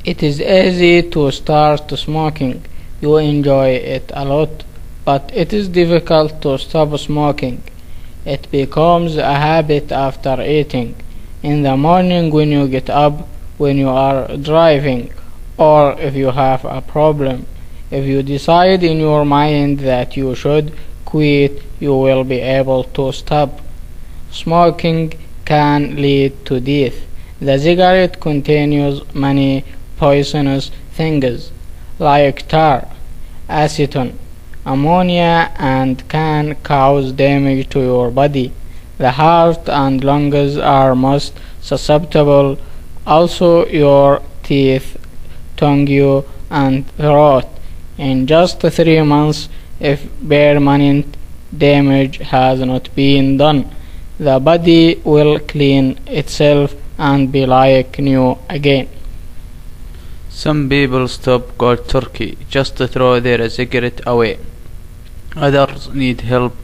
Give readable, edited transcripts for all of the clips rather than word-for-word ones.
It is easy to start smoking. You enjoy it a lot, but it is difficult to stop smoking. It becomes a habit after eating, in the morning when you get up, when you are driving, or if you have a problem. If you decide in your mind that you should quit, you will be able to stop. Smoking can lead to death. The cigarette contains many poisonous things like tar, acetone, ammonia, and can cause damage to your body. The heart and lungs are most susceptible, also your teeth, tongue, and throat. In just 3 months, if permanent damage has not been done, the body will clean itself and be like new again. Some people stop cold turkey, just to throw their cigarette away. Others need help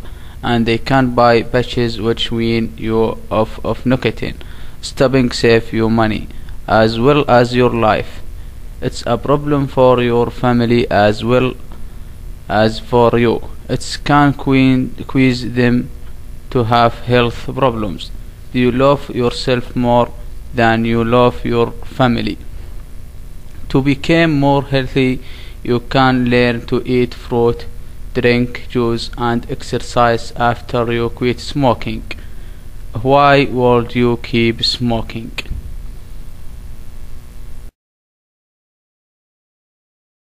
and they can't buy patches which wean you off of nicotine. Stopping saves you money as well as your life. It's a problem for your family as well as for you. It can quiz them to have health problems. Do you love yourself more than you love your family? To become more healthy, you can learn to eat fruit, drink juice, and exercise after you quit smoking. Why would you keep smoking?